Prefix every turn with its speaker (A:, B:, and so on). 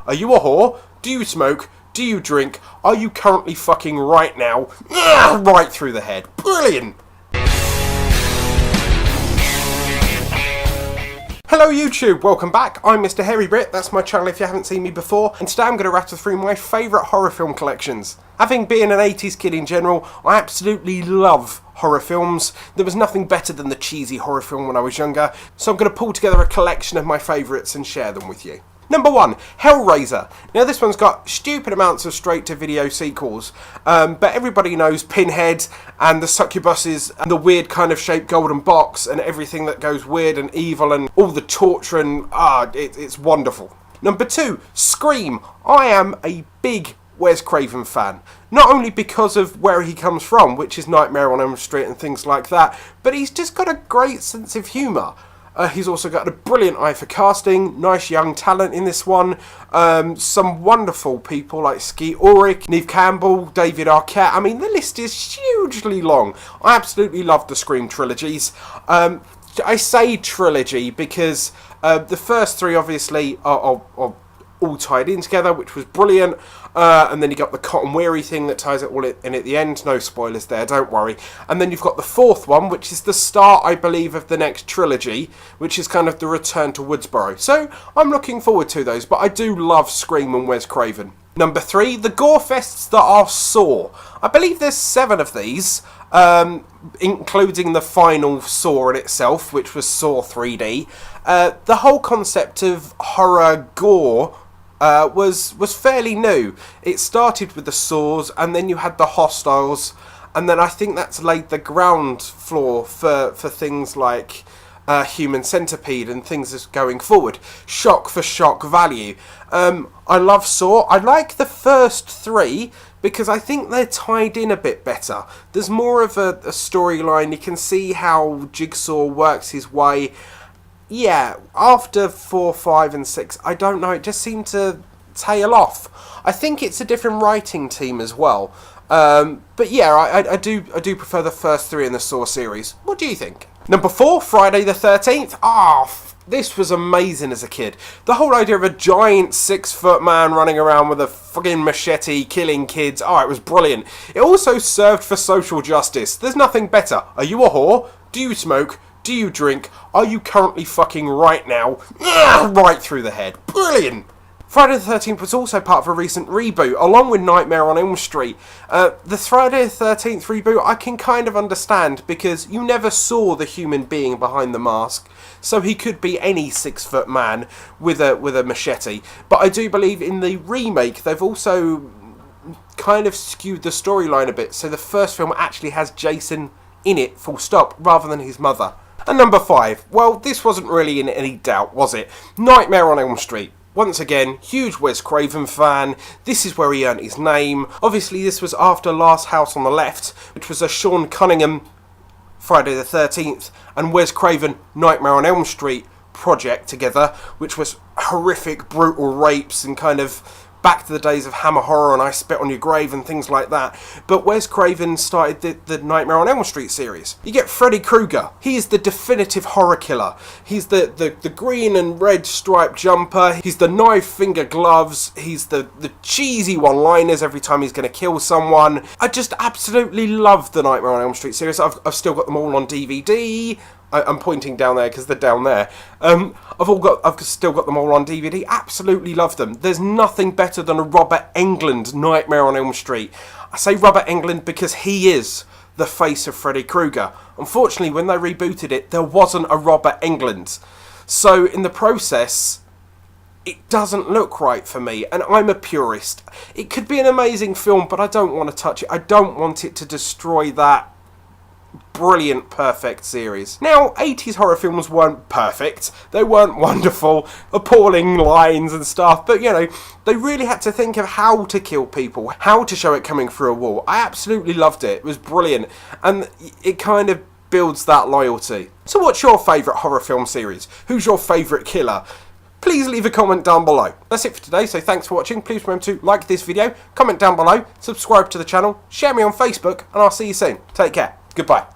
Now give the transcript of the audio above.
A: Are you a whore? Do you smoke? Do you drink? Are you currently fucking right now? Right through the head. Brilliant! Hello YouTube, welcome back. I'm Mr. Hairy Brit, that's my channel if you haven't seen me before, and today I'm going to rattle through my favourite horror film collections. Having been an 80s kid in general, I absolutely love horror films. There was nothing better than the cheesy horror film when I was younger, so I'm going to pull together a collection of my favourites and share them with you. Number 1, Hellraiser. Now this one's got stupid amounts of straight-to-video sequels, but everybody knows Pinhead and the succubuses and the weird kind of shaped golden box and everything that goes weird and evil and all the torture and it's wonderful. Number 2, Scream. I am a big Wes Craven fan, not only because of where he comes from, which is Nightmare on Elm Street and things like that, but he's just got a great sense of humour. He's also got a brilliant eye for casting, nice young talent in this one, some wonderful people like Skeet Ulrich, Neve Campbell, David Arquette. I mean, the list is hugely long. I absolutely love the Scream trilogies. I say trilogy because the first three obviously are all tied in together, which was brilliant, and then you got the Cotton Weary thing that ties it all in at the end. No spoilers there, don't worry. And then you've got the fourth one, which is the start, I believe, of the next trilogy, which is kind of the return to Woodsboro. So I'm looking forward to those, but I do love Scream and Wes Craven. Number 3, the gore fests that are Saw. I believe there's 7 of these, including the final Saw in itself, which was Saw 3D. The whole concept of horror gore was fairly new. It started with the Saws, and then you had the Hostiles, and then I think that's laid the ground floor for things like Human Centipede and things that's going forward. Shock for shock value. I love Saw. I like the first 3 because I think they're tied in a bit better. There's more of a storyline. You can see how Jigsaw works his way. Yeah, after 4, 5 and 6, I don't know, it just seemed to tail off. I think it's a different writing team as well. But yeah, I do prefer the first 3 in the Saw series. What do you think? Number 4, Friday the 13th. This was amazing as a kid. The whole idea of a giant 6-foot man running around with a fucking machete killing kids. It was brilliant. It also served for social justice. There's nothing better. Are you a whore? Do you smoke? Do you drink? Are you currently fucking right now? Right through the head. Brilliant! Friday the 13th was also part of a recent reboot, along with Nightmare on Elm Street. The Friday the 13th reboot I can kind of understand, because you never saw the human being behind the mask, so he could be any 6-foot man with a machete. But I do believe in the remake they've also kind of skewed the storyline a bit, so the first film actually has Jason in it, full stop, rather than his mother. And number 5, well, this wasn't really in any doubt, was it? Nightmare on Elm Street. Once again, huge Wes Craven fan. This is where he earned his name. Obviously, this was after Last House on the Left, which was a Sean Cunningham Friday the 13th and Wes Craven Nightmare on Elm Street project together, which was horrific, brutal rapes and kind of back to the days of Hammer Horror and I Spit on Your Grave and things like that. But Wes Craven started the Nightmare on Elm Street series. You get Freddy Krueger. He is the definitive horror killer. He's the green and red striped jumper. He's the knife finger gloves. He's the cheesy one-liners every time he's going to kill someone. I just absolutely love the Nightmare on Elm Street series. I've still got them all on DVD. I'm pointing down there because they're down there. I've still got them all on DVD. Absolutely love them. There's nothing better than a Robert Englund Nightmare on Elm Street. I say Robert Englund because he is the face of Freddy Krueger. Unfortunately, when they rebooted it, there wasn't a Robert Englund. So in the process, it doesn't look right for me, and I'm a purist. It could be an amazing film, but I don't want to touch it. I don't want it to destroy that brilliant, perfect series. Now, 80s horror films weren't perfect. They weren't wonderful, appalling lines and stuff, but, you know, they really had to think of how to kill people, how to show it coming through a wall. I absolutely loved it. It was brilliant, and it kind of builds that loyalty. So what's your favourite horror film series? Who's your favourite killer? Please leave a comment down below. That's it for today, so thanks for watching. Please remember to like this video, comment down below, subscribe to the channel, share me on Facebook, and I'll see you soon. Take care. Goodbye.